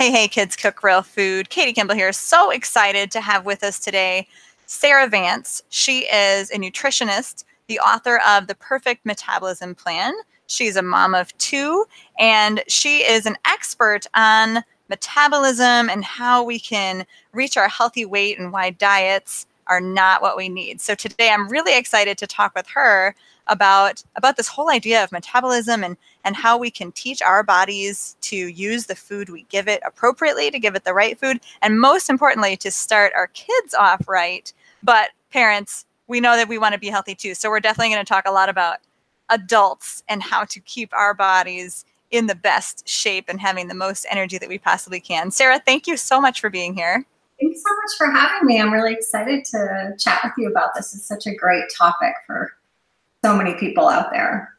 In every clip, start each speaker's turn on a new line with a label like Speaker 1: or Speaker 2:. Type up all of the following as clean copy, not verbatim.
Speaker 1: Hey, kids cook real food. Katie Kimball here. So excited to have with us today Sara Vance. She is a nutritionist, the author of The Perfect Metabolism Plan. She's a mom of two, and she is an expert on metabolism and how we can reach our healthy weight and why diets are not what we need. So today I'm really excited to talk with her about this whole idea of metabolism and how we can teach our bodies to use the food we give it appropriately, to give it the right food, and most importantly, to start our kids off right. But parents, we know that we want to be healthy too. So we're definitely going to talk a lot about adults and how to keep our bodies in the best shape and having the most energy that we possibly can. Sara, thank you so much for being here.
Speaker 2: Thanks so much for having me. I'm really excited to chat with you about this. It's such a great topic for so many people out there.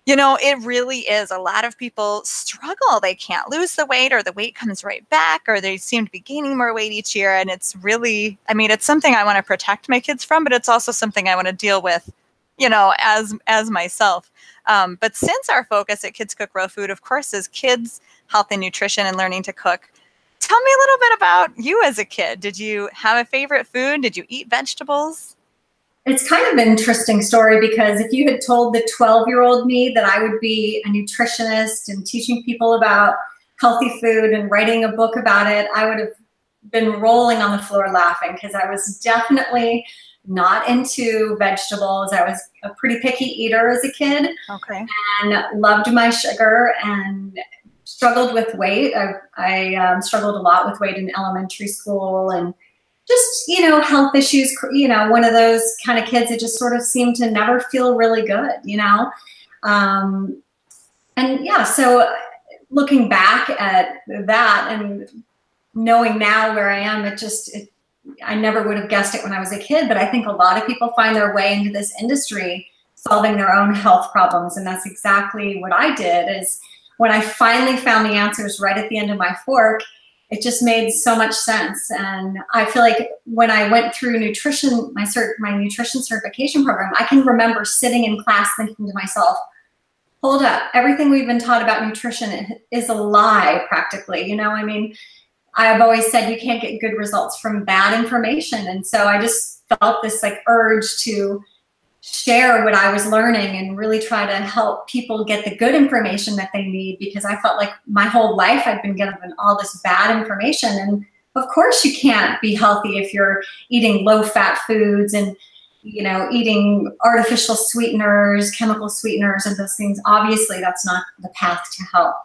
Speaker 1: You know, it really is. A lot of people struggle. They can't lose the weight, or the weight comes right back, or they seem to be gaining more weight each year. And it's really, I mean, it's something I want to protect my kids from, but it's also something I want to deal with, you know, as myself. But since our focus at Kids Cook Real Food, of course, is kids, health and nutrition and learning to cook, tell me a little bit about you as a kid. Did you have a favorite food? Did you eat vegetables?
Speaker 2: It's kind of an interesting story, because if you had told the 12-year-old me that I would be a nutritionist and teaching people about healthy food and writing a book about it, I would have been rolling on the floor laughing, because I was definitely not into vegetables. I was a pretty picky eater as a kid.
Speaker 1: Okay.
Speaker 2: And loved my sugar and struggled with weight. I struggled a lot with weight in elementary school, and just, you know, health issues, you know, one of those kind of kids that just sort of seemed to never feel really good, you know? And yeah, so looking back at that and knowing now where I am, I never would have guessed it when I was a kid, but I think a lot of people find their way into this industry solving their own health problems. And that's exactly what I did. Is when I finally found the answers right at the end of my fork, it just made so much sense. And I feel like when I went through nutrition, my nutrition certification program, I can remember sitting in class thinking to myself, hold up, everything we've been taught about nutrition is a lie practically. You know, I mean, I've always said you can't get good results from bad information. And so I just felt this like urge to share what I was learning and really try to help people get the good information that they need, because I felt like my whole life I'd been given all this bad information. And of course you can't be healthy if you're eating low-fat foods and, you know, eating artificial sweeteners, chemical sweeteners, and those things. Obviously that's not the path to health.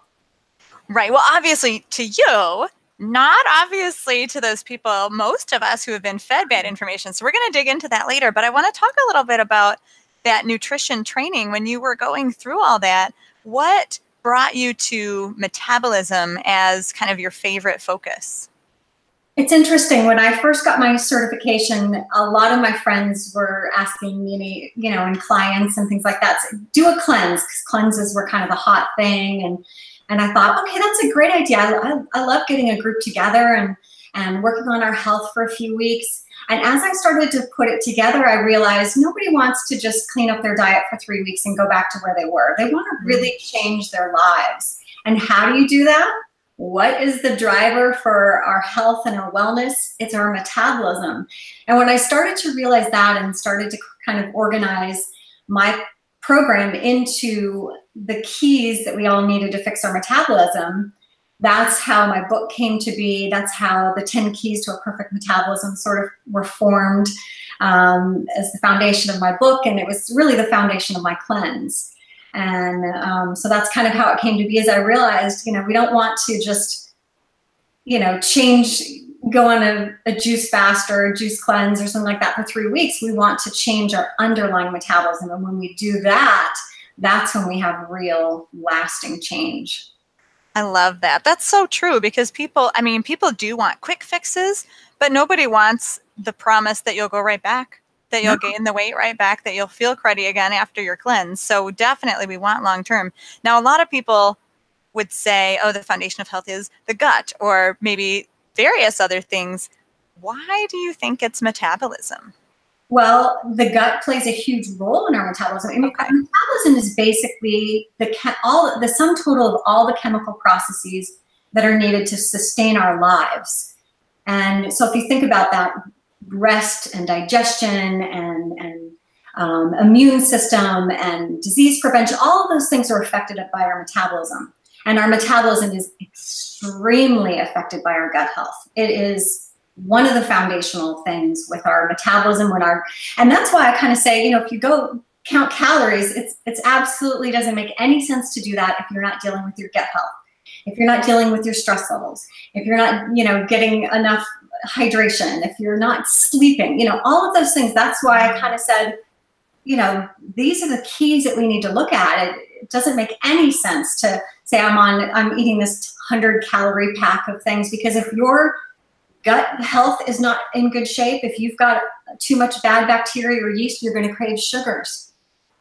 Speaker 1: Right. Well, obviously to you, not obviously to those people, most of us who have been fed bad information. So we're going to dig into that later. But I want to talk a little bit about that nutrition training. When you were going through all that, what brought you to metabolism as kind of your favorite focus?
Speaker 2: It's interesting. When I first got my certification, a lot of my friends were asking me, you know, and clients and things like that, do a cleanse, because cleanses were kind of a hot thing. And I thought, okay, that's a great idea. I love getting a group together and working on our health for a few weeks. And as I started to put it together, I realized nobody wants to just clean up their diet for 3 weeks and go back to where they were. They want to really change their lives. And how do you do that? What is the driver for our health and our wellness? It's our metabolism. And when I started to realize that and started to kind of organize my program into the keys that we all needed to fix our metabolism, that's how my book came to be. That's how the 10 keys to a perfect metabolism sort of were formed as the foundation of my book. And it was really the foundation of my cleanse. And so that's kind of how it came to be, as I realized, you know, we don't want to just, you know, go on a juice fast or a juice cleanse or something like that for 3 weeks. We want to change our underlying metabolism. And when we do that, that's when we have real lasting change.
Speaker 1: I love that. That's so true, because people do want quick fixes, but nobody wants the promise that you'll go right back, that you'll gain the weight right back, that you'll feel cruddy again after your cleanse. So definitely we want long-term. Now, a lot of people would say, oh, the foundation of health is the gut, or maybe various other things. Why do you think it's metabolism?
Speaker 2: Well, the gut plays a huge role in our metabolism. I mean,
Speaker 1: Okay.
Speaker 2: our metabolism is basically the sum total of all the chemical processes that are needed to sustain our lives. And so if you think about that, rest and digestion and immune system and disease prevention, all of those things are affected by our metabolism. And our metabolism is extremely affected by our gut health. It is one of the foundational things with our metabolism. And that's why I kind of say, if you go count calories, it's absolutely doesn't make any sense to do that if you're not dealing with your gut health, if you're not dealing with your stress levels, if you're not, getting enough hydration, if you're not sleeping, all of those things. That's why I kind of said, these are the keys that we need to look at. It doesn't make any sense to say I'm eating this 100-calorie pack of things, because if your gut health is not in good shape, if you've got too much bad bacteria or yeast, you're going to crave sugars.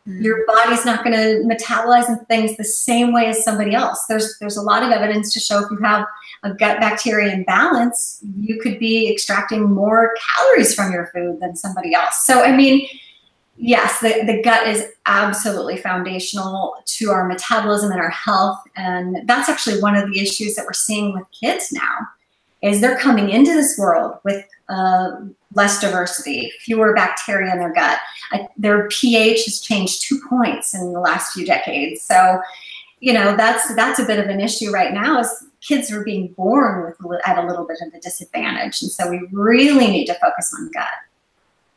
Speaker 2: Your body's not going to metabolize things the same way as somebody else. There's a lot of evidence to show if you have a gut bacteria imbalance, you could be extracting more calories from your food than somebody else. So, yes, the gut is absolutely foundational to our metabolism and our health. And that's actually one of the issues that we're seeing with kids now, is they're coming into this world with less diversity, fewer bacteria in their gut. Their pH has changed 2 points in the last few decades. So, that's a bit of an issue right now, is kids are being born at a little bit of a disadvantage. And so we really need to focus on gut.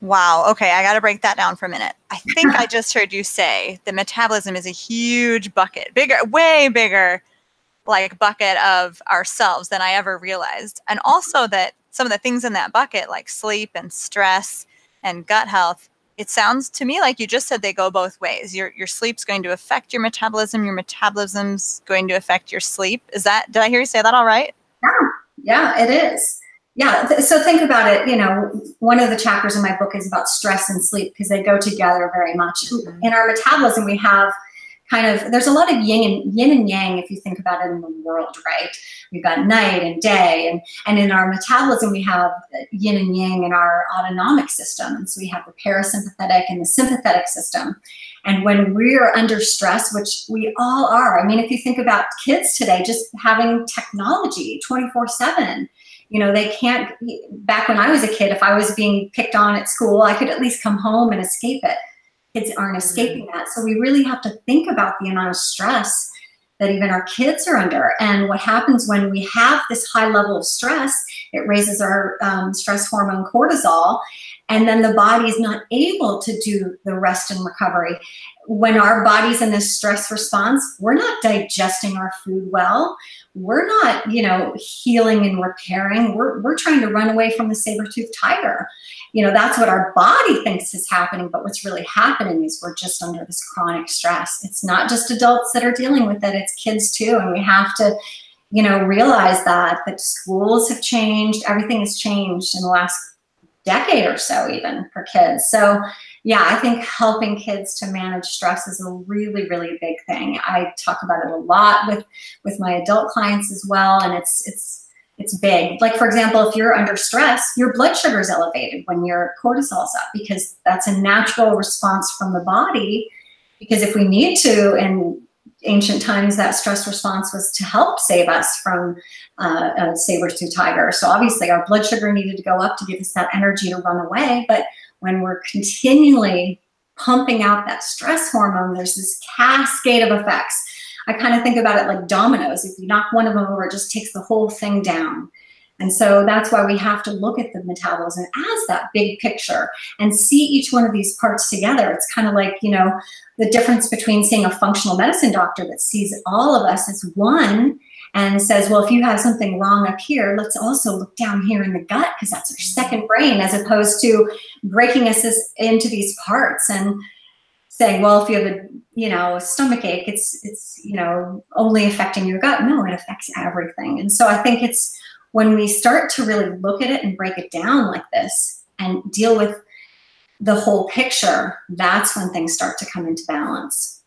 Speaker 1: Wow. Okay. I got to break that down for a minute. I think I just heard you say that metabolism is a huge bucket, way bigger, like bucket of ourselves than I ever realized. And also that some of the things in that bucket, like sleep and stress and gut health, it sounds to me like you just said they go both ways. Your sleep's going to affect your metabolism's going to affect your sleep. Did I hear you say that all right?
Speaker 2: Yeah, it is. Yeah, so think about it. One of the chapters in my book is about stress and sleep, because they go together very much. In our metabolism, we have there's a lot of yin and yang, if you think about it in the world, right? We've got night and day, and in our metabolism, we have yin and yang in our autonomic system. And so we have the parasympathetic and the sympathetic system. And when we're under stress, which we all are, if you think about kids today, just having technology 24/7, they can't, back when I was a kid, if I was being picked on at school, I could at least come home and escape it. Kids aren't escaping that. So we really have to think about the amount of stress that even our kids are under. And what happens when we have this high level of stress, it raises our stress hormone cortisol, and then the body is not able to do the rest and recovery. When our body's in this stress response, we're not digesting our food well. We're not, healing and repairing. We're trying to run away from the saber-toothed tiger. That's what our body thinks is happening, but what's really happening is we're just under this chronic stress. It's not just adults that are dealing with it, it's kids too. And we have to, realize that schools have changed, everything has changed in the last decade or so, even for kids. So yeah, I think helping kids to manage stress is a really, really big thing. I talk about it a lot with my adult clients as well, and it's big. Like, for example, if you're under stress, your blood sugar is elevated when your cortisol's up, because that's a natural response from the body. Because if we need to, in ancient times, that stress response was to help save us from a saber-toothed tiger. So obviously our blood sugar needed to go up to give us that energy to run away. But when we're continually pumping out that stress hormone, there's this cascade of effects. I kind of think about it like dominoes. If you knock one of them over, it just takes the whole thing down. And so that's why we have to look at the metabolism as that big picture and see each one of these parts together. It's kind of like, the difference between seeing a functional medicine doctor that sees all of us as one and says, well, if you have something wrong up here, let's also look down here in the gut, because that's our second brain, as opposed to breaking us into these parts and saying, well, if you have a stomach ache, it's only affecting your gut. No, it affects everything. And so I think it's when we start to really look at it and break it down like this and deal with the whole picture, that's when things start to come into balance.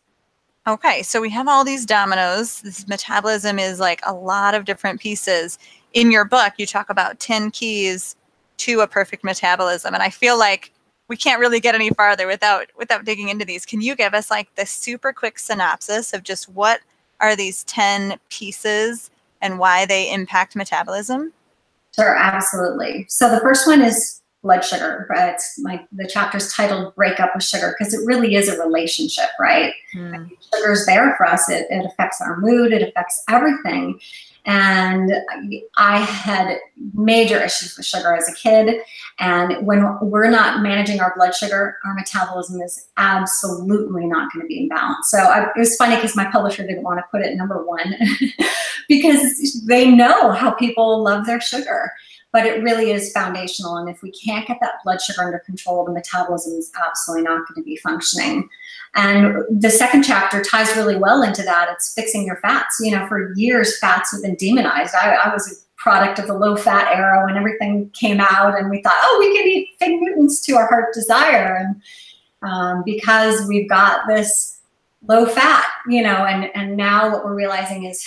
Speaker 1: Okay, so we have all these dominoes. This metabolism is like a lot of different pieces. In your book, you talk about 10 keys to a perfect metabolism. And I feel like we can't really get any farther without digging into these. Can you give us like the super quick synopsis of just what are these 10 pieces and why they impact metabolism?
Speaker 2: Sure, absolutely. So the first one is blood sugar. The chapter's titled "Break Up with Sugar" because it really is a relationship, right? Sugar's there for us. It affects our mood. It affects everything. And I had major issues with sugar as a kid. And when we're not managing our blood sugar, our metabolism is absolutely not going to be in balance. So it was funny because my publisher didn't want to put it number one because they know how people love their sugar. But it really is foundational. And if we can't get that blood sugar under control, the metabolism is absolutely not going to be functioning. And the second chapter ties really well into that. It's fixing your fats. You know, for years, fats have been demonized. I was a product of the low-fat era when everything came out, and we thought, oh, we can eat Fig Newtons to our heart desire. And because we've got this low-fat, you know, and now what we're realizing is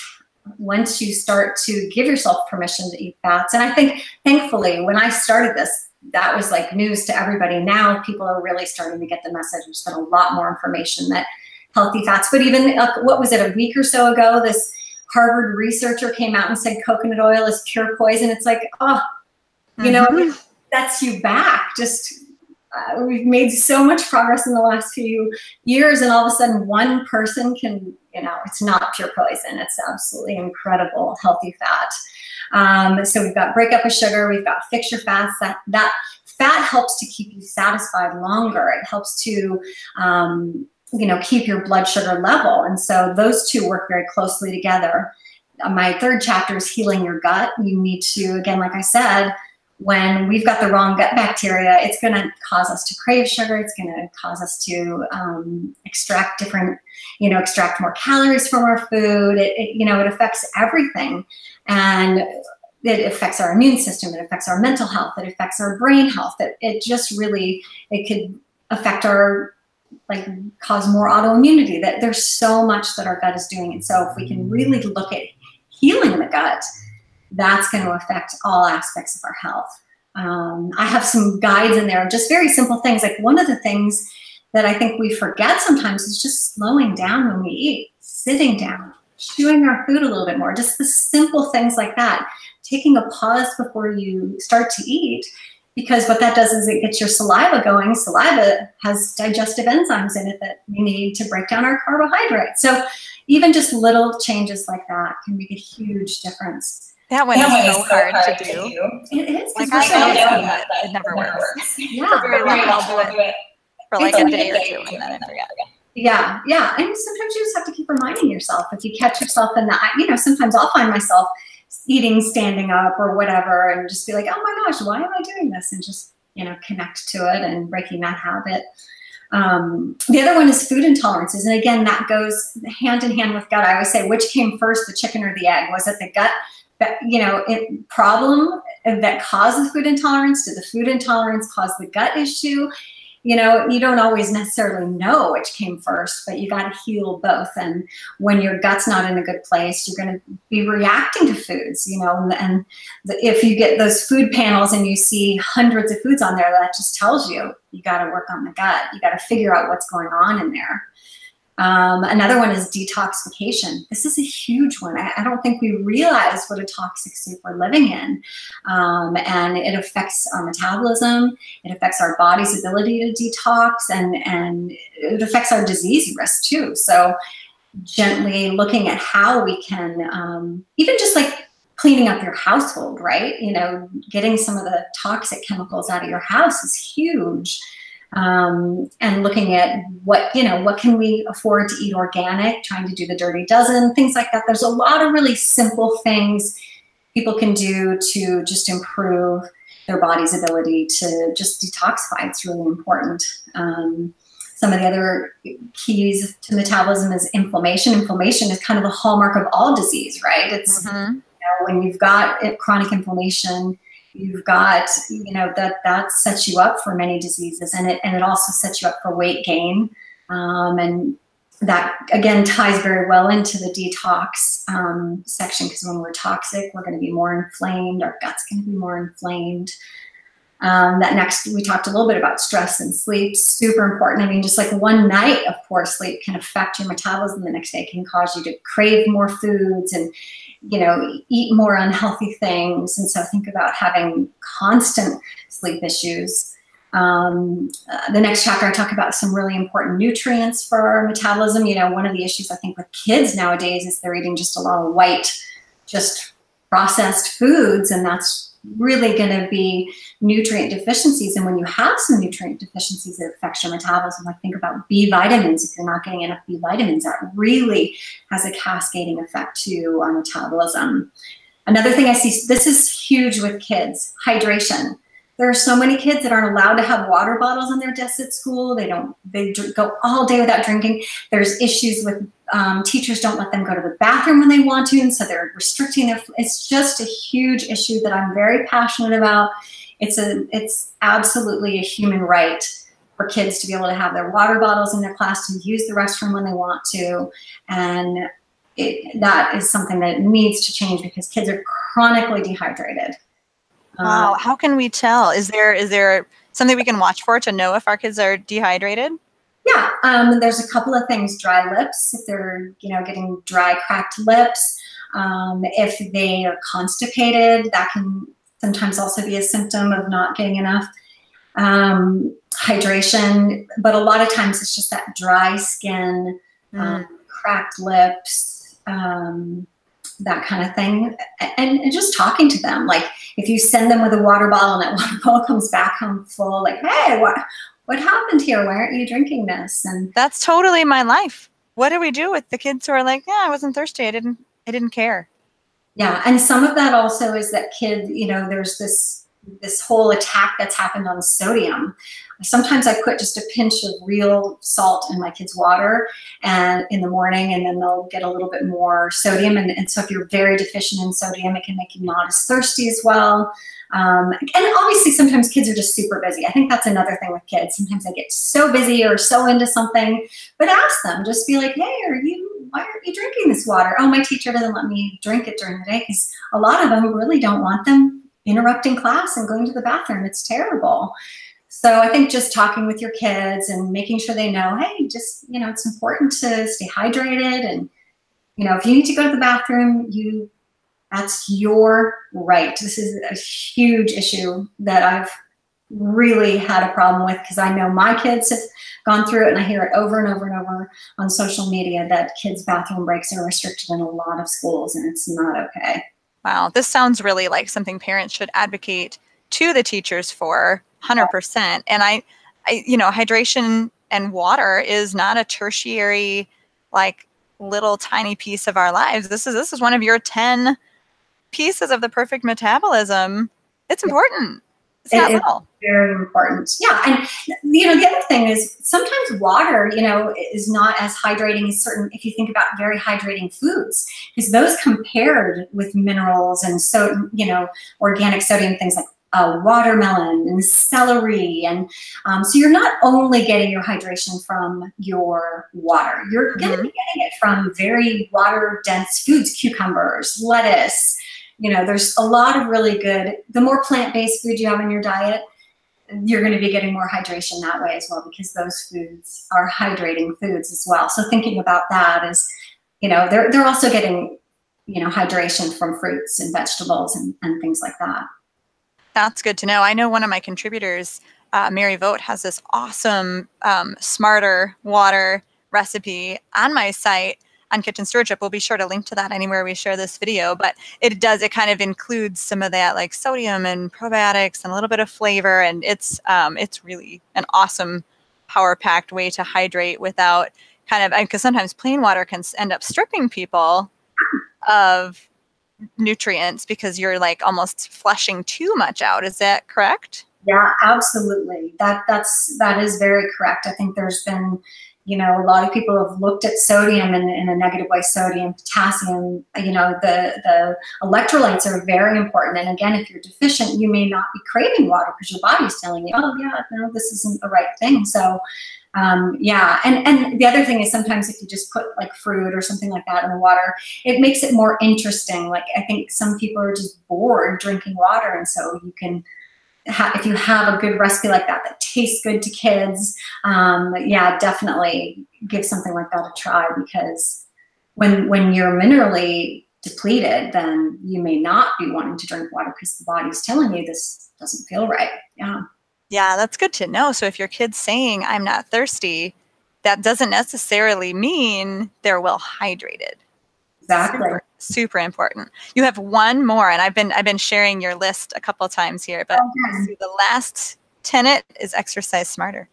Speaker 2: once you start to give yourself permission to eat fats, and I think, thankfully, when I started this, that was like news to everybody. Now people are really starting to get the message. There's been a lot more information that healthy fats, but even, what was it, a week or so ago, this Harvard researcher came out and said coconut oil is pure poison. It's like, oh, you know, that's you back. Just, we've made so much progress in the last few years, and all of a sudden one person can, you know, it's not pure poison. It's absolutely incredible, healthy fat. So we've got break up with sugar, we've got fix your fats. That fat helps to keep you satisfied longer. It helps to, you know, keep your blood sugar level. And so those two work very closely together. My third chapter is healing your gut. You need to, again, like I said, when we've got the wrong gut bacteria, it's going to cause us to crave sugar. It's going to cause us to extract different, you know, extract more calories from our food. You know, it affects everything. And it affects our immune system. It affects our mental health. It affects our brain health. It just really, it could affect our, like, cause more autoimmunity. That there's so much that our gut is doing. And so if we can really look at healing the gut, that's going to affect all aspects of our health. I have some guides in there, just very simple things. Like, one of the things that I think we forget sometimes is just slowing down when we eat, sitting down, chewing our food a little bit more, just the simple things like that. Taking a pause before you start to eat, because what that does is it gets your saliva going. Saliva has digestive enzymes in it that we need to break down our carbohydrates. So even just little changes like that can make a huge difference.
Speaker 1: That one is so hard to do.
Speaker 2: It is.
Speaker 1: Like, I know it never works.
Speaker 2: Yeah.
Speaker 1: Very long, I'll do it for like a day or two and then I forget.
Speaker 2: Yeah, yeah. And sometimes you just have to keep reminding yourself. If you catch yourself in that, you know, sometimes I'll find myself eating standing up or whatever and just be like, oh my gosh, why am I doing this? And just, you know, connect to it and breaking that habit. The other one is food intolerances. And again, that goes hand in hand with gut. I always say, which came first, the chicken or the egg? Was it the gut, you know, problem that causes food intolerance? Did the food intolerance cause the gut issue? You know, you don't always necessarily know which came first, but you got to heal both. And when your gut's not in a good place, you're going to be reacting to foods, you know, and if you get those food panels and you see hundreds of foods on there, that just tells you, you got to work on the gut. You got to figure out what's going on in there. Another one is detoxification. This is a huge one. I don't think we realize what a toxic soup we're living in. And it affects our metabolism. It affects our body's ability to detox, and it affects our disease risk too. So gently looking at how we can, even just like cleaning up your household, right? You know, getting some of the toxic chemicals out of your house is huge. And looking at what, you know, what can we afford to eat organic, trying to do the dirty dozen, things like that. There's a lot of really simple things people can do to just improve their body's ability to just detoxify. It's really important. Some of the other keys to metabolism is inflammation. Inflammation is kind of a hallmark of all disease, right? It's, you know, when you've got chronic inflammation, you've got, you know, that sets you up for many diseases, and it also sets you up for weight gain. And that, again, ties very well into the detox section, because when we're toxic, we're going to be more inflamed. Our gut's going to be more inflamed. That next, we talked a little bit about stress and sleep, super important. I mean, just like one night of poor sleep can affect your metabolism the next day, can cause you to crave more foods and, you know, eat more unhealthy things. And so think about having constant sleep issues. The next chapter, I talk about some really important nutrients for our metabolism. You know, one of the issues I think with kids nowadays is they're eating just a lot of white, just processed foods, and that's really going to be nutrient deficiencies. And when you have some nutrient deficiencies, it affects your metabolism. Like think about B vitamins. If you're not getting enough B vitamins, that really has a cascading effect to our metabolism. Another thing I see, this is huge with kids, hydration. There are so many kids that aren't allowed to have water bottles on their desks at school. They go all day without drinking. There's issues with teachers don't let them go to the bathroom when they want to, and so they're restricting their, it's just a huge issue that I'm very passionate about. It's absolutely a human right for kids to be able to have their water bottles in their class, to use the restroom when they want to, and that is something that needs to change because kids are chronically dehydrated.
Speaker 1: Wow, how can we tell? Is there something we can watch for to know if our kids are dehydrated?
Speaker 2: Yeah, there's a couple of things. Dry lips, if they're, you know, getting dry, cracked lips. If they are constipated, that can sometimes also be a symptom of not getting enough hydration. But a lot of times it's just that dry skin, cracked lips, that kind of thing. And just talking to them. Like if you send them with a water bottle and that water bottle comes back home full, like, hey, what happened here? Why aren't you drinking this? And
Speaker 1: that's totally my life. What do we do with the kids who are like, yeah, I wasn't thirsty. I didn't care.
Speaker 2: Yeah. And some of that also is that kid, you know, there's this whole attack that's happened on sodium. Sometimes I put just a pinch of real salt in my kids' water and in the morning, and then they'll get a little bit more sodium. And so if you're very deficient in sodium, it can make you not as thirsty as well. And obviously sometimes kids are just super busy. I think that's another thing with kids. Sometimes they get so busy or so into something, but ask them, just be like, hey, why aren't you drinking this water? Oh, my teacher doesn't let me drink it during the day, because a lot of them really don't want them interrupting class and going to the bathroom. It's terrible. So I think just talking with your kids and making sure they know, hey, just, you know, it's important to stay hydrated. And, you know, if you need to go to the bathroom, that's your right. This is a huge issue that I've really had a problem with, because I know my kids have gone through it, and I hear it over and over and over on social media that kids' bathroom breaks are restricted in a lot of schools, and it's not okay.
Speaker 1: Wow, this sounds really like something parents should advocate to the teachers for 100%. And I, you know, hydration and water is not a tertiary, like little tiny piece of our lives. This is one of your 10 pieces of the perfect metabolism. It's important. It's not little.
Speaker 2: Very important. Yeah. And, you know, the other thing is sometimes water, you know, is not as hydrating as certain, if you think about very hydrating foods, because those compared with minerals and so, you know, organic sodium, things like watermelon and celery. And so you're not only getting your hydration from your water, you're going to be getting it from very water dense foods, cucumbers, lettuce. You know, there's a lot of really good, the more plant-based food you have in your diet, you're going to be getting more hydration that way as well, because those foods are hydrating foods as well. So thinking about that is, you know, they're also getting, you know, hydration from fruits and vegetables and things like that.
Speaker 1: That's good to know. I know one of my contributors, Mary Vogt, has this awesome smarter water recipe on my site on Kitchen Stewardship. We'll be sure to link to that anywhere we share this video, but it kind of includes some of that like sodium and probiotics and a little bit of flavor. And it's really an awesome power packed way to hydrate without kind of, because sometimes plain water can end up stripping people of nutrients because you're like almost flushing too much out. Is that correct?
Speaker 2: Yeah, absolutely. That is very correct. I think there's been, you know, a lot of people have looked at sodium in a negative way, sodium, potassium, you know, the electrolytes are very important. And again, if you're deficient, you may not be craving water because your body's telling you, oh yeah, no, this isn't the right thing. So yeah. And the other thing is sometimes if you just put like fruit or something like that in the water, it makes it more interesting. Like I think some people are just bored drinking water. And so you can if you have a good recipe like that tastes good to kids, yeah, definitely give something like that a try, because when you're minerally depleted, then you may not be wanting to drink water because the body's telling you this doesn't feel right. Yeah.
Speaker 1: Yeah, that's good to know. So if your kid's saying, I'm not thirsty, that doesn't necessarily mean they're well hydrated.
Speaker 2: Exactly.
Speaker 1: Super, super important. You have one more, and I've been sharing your list a couple of times here, but the last tenet is exercise smarter.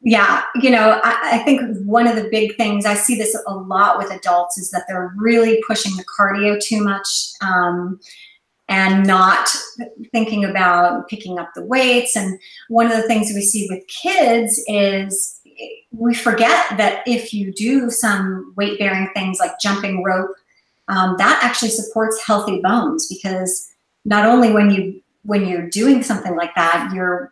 Speaker 2: Yeah, you know, I think one of the big things, I see this a lot with adults, is that they're really pushing the cardio too much, and not thinking about picking up the weights. And one of the things we see with kids is we forget that if you do some weight-bearing things like jumping rope, that actually supports healthy bones, because not only when you're doing something like that, you're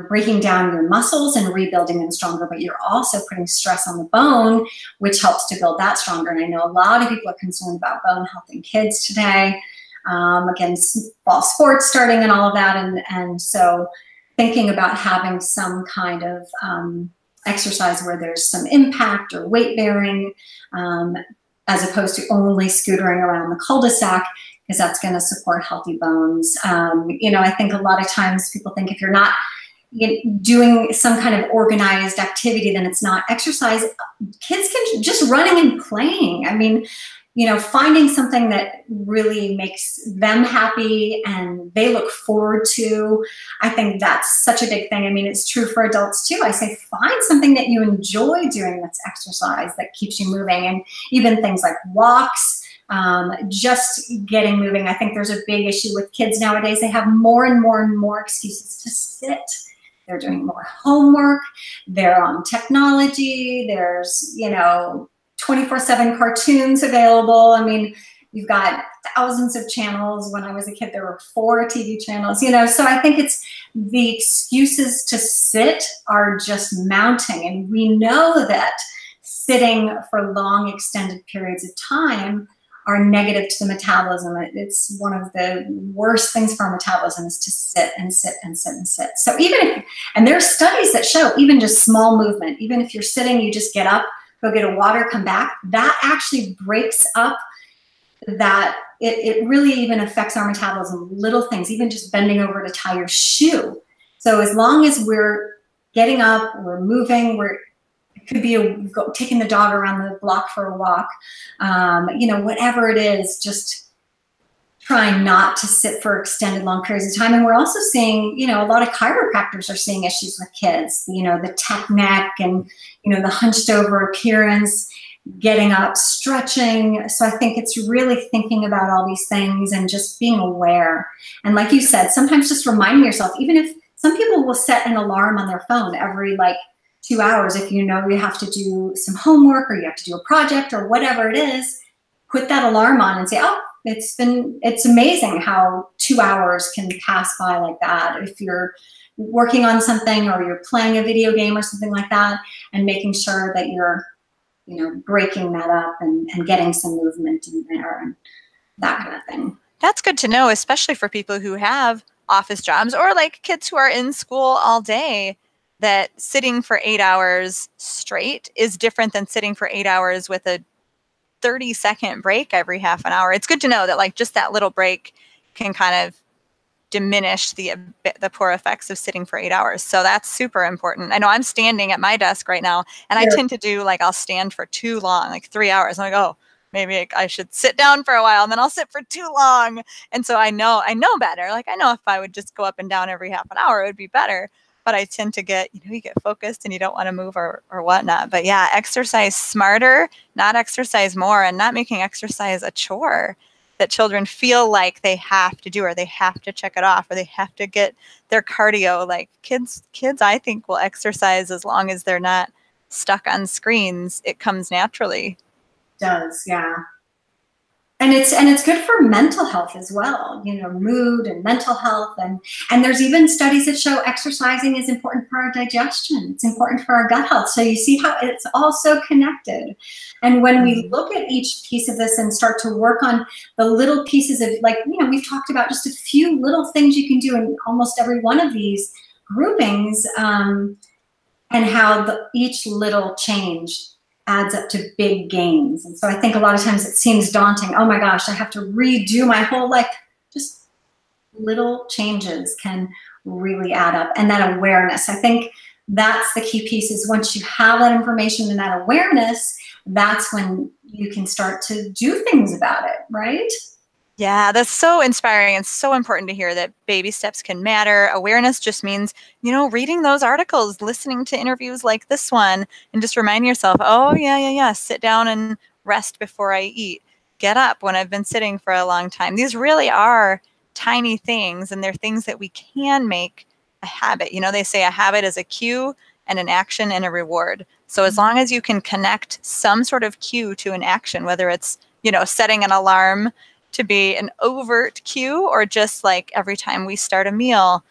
Speaker 2: breaking down your muscles and rebuilding them stronger, but you're also putting stress on the bone, which helps to build that stronger. And I know a lot of people are concerned about bone health in kids today. Again, fall sports starting and all of that. And so thinking about having some kind of exercise where there's some impact or weight bearing, as opposed to only scootering around the cul-de-sac, because that's going to support healthy bones. You know, I think a lot of times people think if you're not doing some kind of organized activity, then it's not exercise. Kids can just running and playing. I mean, you know, finding something that really makes them happy and they look forward to. I think that's such a big thing. I mean, it's true for adults too. I say, find something that you enjoy doing that's exercise, that keeps you moving. And even things like walks, just getting moving. I think there's a big issue with kids nowadays. They have more and more and more excuses to sit. They're doing more homework. They're on technology. There's, you know, 24/7 cartoons available. I mean, you've got thousands of channels. When I was a kid, there were 4 TV channels, you know, so I think it's the excuses to sit are just mounting. And we know that sitting for long extended periods of time are negative to the metabolism. It's one of the worst things for our metabolism, is to sit and sit and sit and sit. So even if, and there's studies that show even just small movement, even if you're sitting, you just get up, go get a water, come back, that actually breaks up that, it really even affects our metabolism. Little things, even just bending over to tie your shoe. So as long as we're getting up, we're moving, it could be taking the dog around the block for a walk, you know, whatever it is, just trying not to sit for extended long periods of time. And we're also seeing, you know, a lot of chiropractors are seeing issues with kids, you know, the tech neck and, you know, the hunched over appearance, getting up, stretching. So I think it's really thinking about all these things and just being aware. And like you said, sometimes just reminding yourself, even if some people will set an alarm on their phone every like 2 hours, if you know you have to do some homework or you have to do a project or whatever it is, put that alarm on and say, oh, it's amazing how 2 hours can pass by like that. If you're working on something or you're playing a video game or something like that, and making sure that you're, you know, breaking that up and getting some movement in there and that kind of thing.
Speaker 1: That's good to know, especially for people who have office jobs or like kids who are in school all day, that sitting for 8 hours straight is different than sitting for 8 hours with a 30-second break every half an hour. It's good to know that like just that little break can kind of diminish the poor effects of sitting for 8 hours. So that's super important. I know I'm standing at my desk right now, and I tend to do like, I'll stand for too long, like 3 hours. I'm like, oh, maybe I should sit down for a while, and then I'll sit for too long. And so I know better. Like I know if I would just go up and down every half an hour, it would be better. But I tend to get, you know, you get focused and you don't want to move or whatnot. But yeah, exercise smarter, not exercise more, and not making exercise a chore that children feel like they have to do, or they have to check it off, or they have to get their cardio. Like kids, I think, will exercise as long as they're not stuck on screens. It comes naturally.
Speaker 2: It does, yeah. And it's good for mental health as well, you know, mood and mental health. And there's even studies that show exercising is important for our digestion. It's important for our gut health. So you see how it's also connected. And when we look at each piece of this and start to work on the little pieces of, like, you know, we've talked about just a few little things you can do in almost every one of these groupings, and how each little change adds up to big gains. And so I think a lot of times it seems daunting. Oh my gosh, I have to redo my whole life. Just little changes can really add up. And that awareness, I think that's the key piece, is once you have that information and that awareness, that's when you can start to do things about it, right?
Speaker 1: Yeah, that's so inspiring and so important to hear that baby steps can matter. Awareness just means, you know, reading those articles, listening to interviews like this one, and just remind yourself, oh, yeah, sit down and rest before I eat. Get up when I've been sitting for a long time. These really are tiny things, and they're things that we can make a habit. You know, they say a habit is a cue and an action and a reward. So as long as you can connect some sort of cue to an action, whether it's, you know, setting an alarm to be an overt cue, or just like every time we start a meal,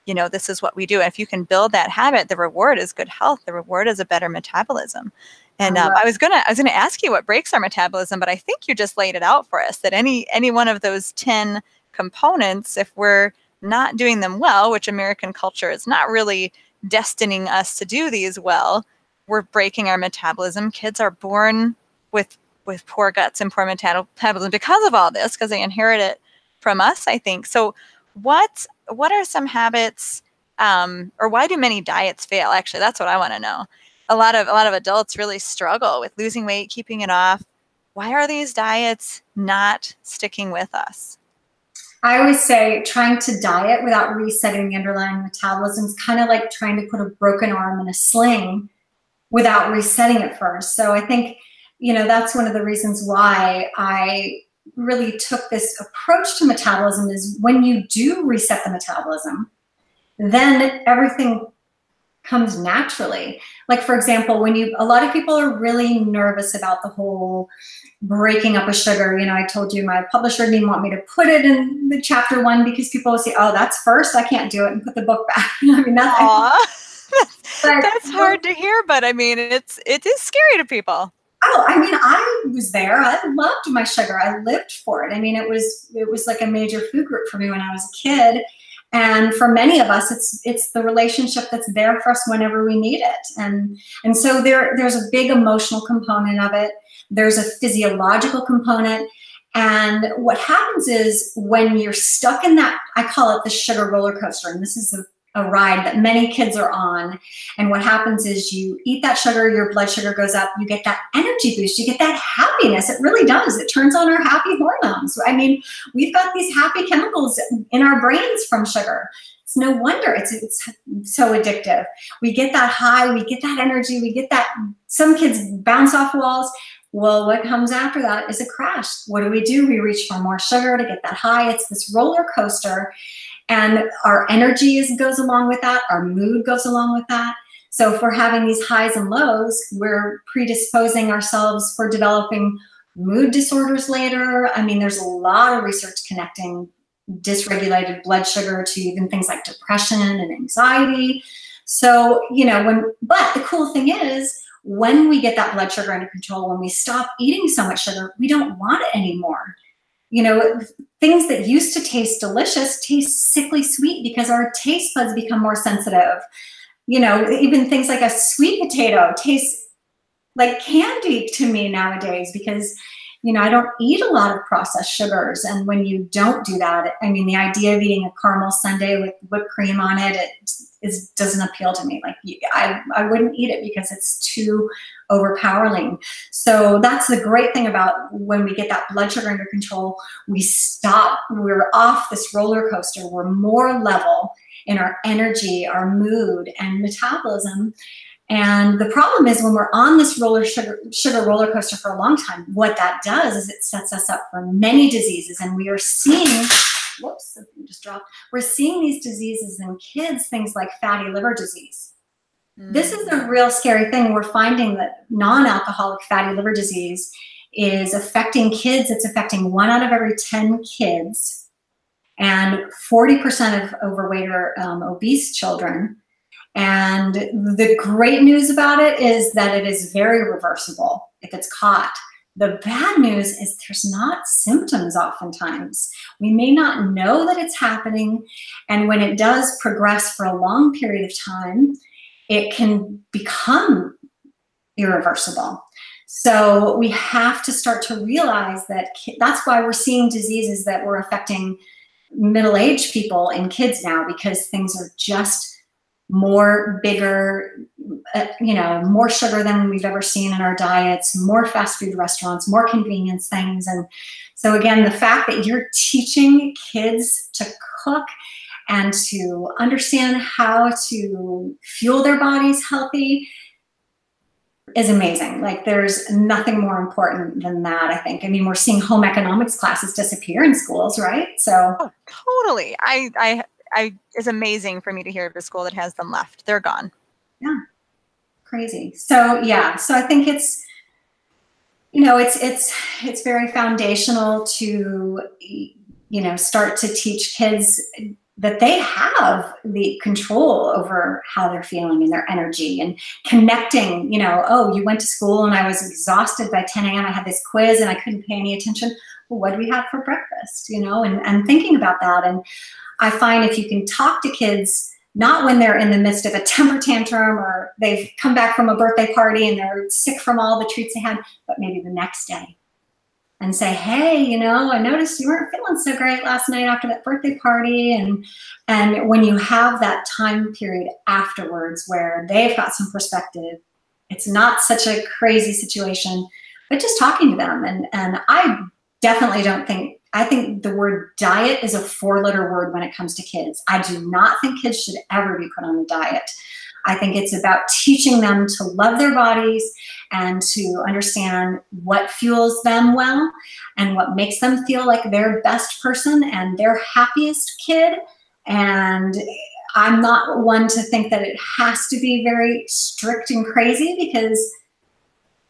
Speaker 1: you know, this is what we do. And if you can build that habit, the reward is good health. The reward is a better metabolism. And I was gonna ask you what breaks our metabolism, but I think you just laid it out for us, that any one of those 10 components, if we're not doing them well, which American culture is not really destining us to do these well, we're breaking our metabolism. Kids are born with poor guts and poor metabolism because of all this, because they inherit it from us, I think. So what are some habits, or why do many diets fail? Actually, that's what I want to know. A lot of adults really struggle with losing weight, keeping it off. Why are these diets not sticking with us?
Speaker 2: I always say trying to diet without resetting the underlying metabolism is kind of like trying to put a broken arm in a sling without resetting it first. So I think, you know, that's one of the reasons why I really took this approach to metabolism, is when you do reset the metabolism, then everything comes naturally. Like, for example, a lot of people are really nervous about the whole breaking up with sugar. You know, I told you my publisher didn't want me to put it in the chapter 1 because people will say, oh, that's first, I can't do it, and put the book back. I mean,
Speaker 1: that's hard to hear, but I mean, it is scary to people.
Speaker 2: Oh, I mean, I was there. I loved my sugar. I lived for it. I mean, it was like a major food group for me when I was a kid. And for many of us, it's the relationship that's there for us whenever we need it. And so there's a big emotional component of it. There's a physiological component. And what happens is when you're stuck in that, I call it the sugar roller coaster. And this is a ride that many kids are on. And what happens is you eat that sugar, your blood sugar goes up, you get that energy boost, you get that happiness. It really does. It turns on our happy hormones. I mean, we've got these happy chemicals in our brains from sugar. It's no wonder it's so addictive. We get that high, we get that energy, we get that, some kids bounce off walls. Well, what comes after that is a crash. What do? We reach for more sugar to get that high. It's this roller coaster. And our energy goes along with that. Our mood goes along with that. So if we're having these highs and lows, we're predisposing ourselves for developing mood disorders later. I mean, there's a lot of research connecting dysregulated blood sugar to even things like depression and anxiety. So, you know, but the cool thing is, when we get that blood sugar under control, when we stop eating so much sugar, we don't want it anymore. You know, things that used to taste delicious taste sickly sweet because our taste buds become more sensitive. You know, even things like a sweet potato tastes like candy to me nowadays because, you know, I don't eat a lot of processed sugars. And when you don't do that, I mean, the idea of eating a caramel sundae with whipped cream on it, doesn't appeal to me. Like, I wouldn't eat it because it's too overpowering. So that's the great thing about when we get that blood sugar under control, we're off this roller coaster. We're more level in our energy, our mood, and metabolism. And the problem is when we're on this sugar roller coaster for a long time, what that does is it sets us up for many diseases. And we are seeing, whoops, something just dropped. We're seeing these diseases in kids, things like fatty liver disease. This is a real scary thing. We're finding that non-alcoholic fatty liver disease is affecting kids. It's affecting 1 out of every 10 kids and 40% of overweight or obese children. And the great news about it is that it is very reversible if it's caught. The bad news is there's not symptoms oftentimes. We may not know that it's happening, and when it does progress for a long period of time, it can become irreversible. So we have to start to realize that that's why we're seeing diseases that were affecting middle-aged people and kids now, because things are just more bigger, more sugar than we've ever seen in our diets, more fast food restaurants, more convenience things. And so again, the fact that you're teaching kids to cook and to understand how to fuel their bodies healthy is amazing. Like, there's nothing more important than that, I think. I mean, we're seeing home economics classes disappear in schools, right? So
Speaker 1: totally. It's amazing for me to hear of a school that has them left. They're gone.
Speaker 2: Yeah. Crazy. So yeah, so I think it's, it's very foundational to, start to teach kids that they have the control over how they're feeling and their energy, and connecting, oh, you went to school and I was exhausted by 10 a.m. I had this quiz and I couldn't pay any attention. Well, what do we have for breakfast? And thinking about that. And I find if you can talk to kids, not when they're in the midst of a temper tantrum or they've come back from a birthday party and they're sick from all the treats they had, but maybe the next day, and say, hey, I noticed you weren't feeling so great last night after that birthday party. And when you have that time period afterwards where they've got some perspective, it's not such a crazy situation, but just talking to them. And I definitely I think the word diet is a 4-letter word when it comes to kids. I do not think kids should ever be put on a diet. I think it's about teaching them to love their bodies and to understand what fuels them well and what makes them feel like their best person and their happiest kid. And I'm not one to think that it has to be very strict and crazy, because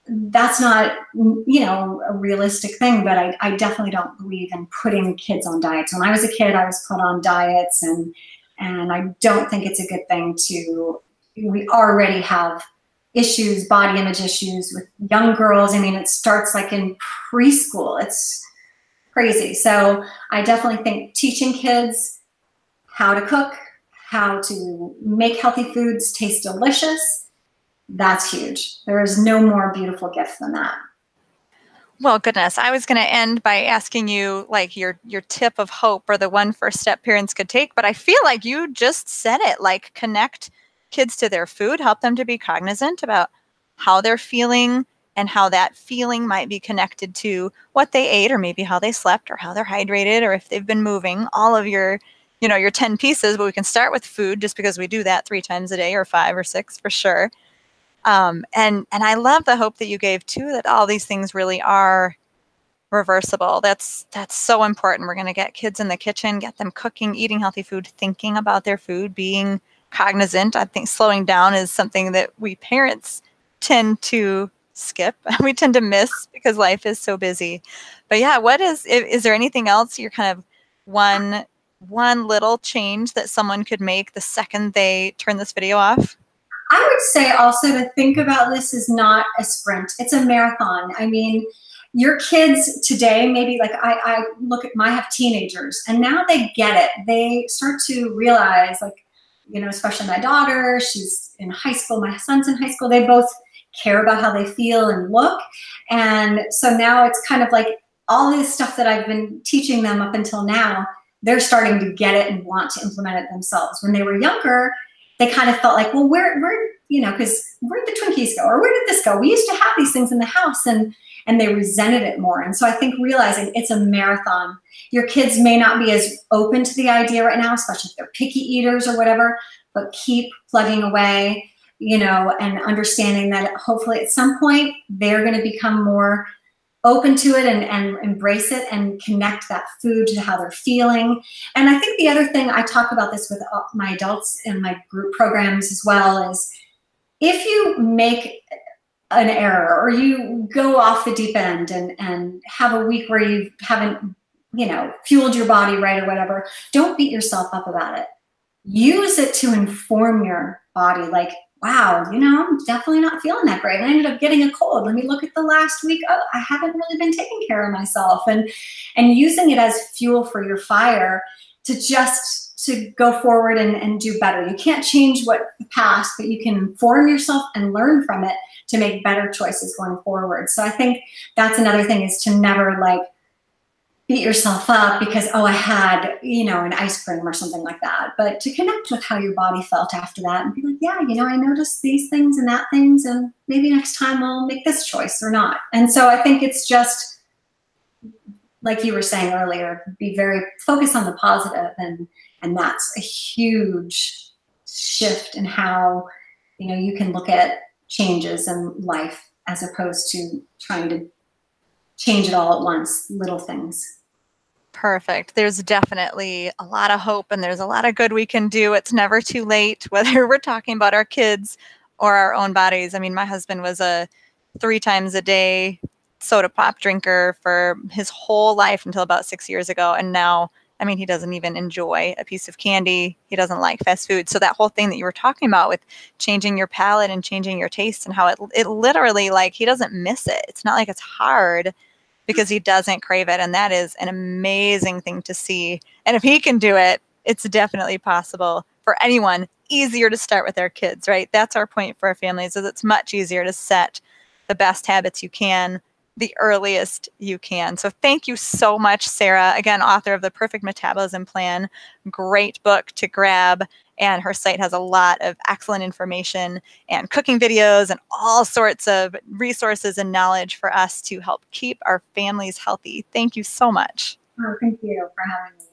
Speaker 2: that's not, a realistic thing, but I definitely don't believe in putting kids on diets. When I was a kid, I was put on diets, and I don't think it's a good thing we already have issues, body image issues with young girls. I mean, it starts like in preschool. It's crazy. So I definitely think teaching kids how to cook, how to make healthy foods taste delicious, that's huge. There is no more beautiful gift than that.
Speaker 1: Well, goodness, I was going to end by asking you like your tip of hope or the one first step parents could take, but I feel like you just said it, like connect kids to their food, help them to be cognizant about how they're feeling and how that feeling might be connected to what they ate, or maybe how they slept, or how they're hydrated, or if they've been moving. All of your 10 pieces, but we can start with food just because we do that 3 times a day, or 5 or 6 for sure. And I love the hope that you gave too, that all these things really are reversible. That's so important. We're going to get kids in the kitchen, get them cooking, eating healthy food, thinking about their food, being cognizant. I think slowing down is something that we parents tend to skip. We tend to miss because life is so busy. But yeah, is there anything else you're kind of one little change that someone could make the second they turn this video off?
Speaker 2: I would say also to think about this is not a sprint. It's a marathon. I mean, your kids today, maybe like I have teenagers, and now they get it. They start to realize, like, especially my daughter, she's in high school, my son's in high school, they both care about how they feel and look. And so now it's kind of like all this stuff that I've been teaching them up until now, they're starting to get it and want to implement it themselves. When they were younger, they kind of felt like, well, where because where'd the Twinkies go? Or where did this go? We used to have these things in the house, and they resented it more. And so I think realizing it's a marathon. Your kids may not be as open to the idea right now, especially if they're picky eaters or whatever, but keep plugging away, and understanding that hopefully at some point they're going to become more open to it and embrace it and connect that food to how they're feeling. And I think the other thing, I talk about this with my adults in my group programs as well, is if you make an error, or you go off the deep end and have a week where you haven't, you know, fueled your body right or whatever, don't beat yourself up about it. Use it to inform your body, like, wow, you know, I'm definitely not feeling that great. I ended up getting a cold. Let me look at the last week. Oh, I haven't really been taking care of myself. And using it as fuel for your fire to go forward and do better. You can't change what the past, but you can inform yourself and learn from it to make better choices going forward. So I think that's another thing, is to never like beat yourself up because, oh, I had, you know, an ice cream or something like that, but to connect with how your body felt after that and be like, yeah, you know, I noticed these things and that things, and maybe next time I'll make this choice or not. And so I think it's just, like you were saying earlier, be very focused on the positive, and that's a huge shift in how, you know, you can look at changes in life as opposed to trying to change it all at once, little things.
Speaker 1: Perfect. There's definitely a lot of hope, and there's a lot of good we can do. It's never too late, whether we're talking about our kids or our own bodies. I mean, my husband was a 3 times a day soda pop drinker for his whole life until about 6 years ago. And now, I mean, he doesn't even enjoy a piece of candy. He doesn't like fast food. So that whole thing that you were talking about with changing your palate and changing your taste, and how it literally, like, he doesn't miss it. It's not like it's hard because he doesn't crave it. And that is an amazing thing to see. And if he can do it, it's definitely possible for anyone. Easier to start with their kids, right? That's our point for our families, is it's much easier to set the best habits you can the earliest you can. So thank you so much, Sara. Again, author of The Perfect Metabolism Plan. Great book to grab. And her site has a lot of excellent information and cooking videos and all sorts of resources and knowledge for us to help keep our families healthy. Thank you so much.
Speaker 2: Oh, thank you for having me.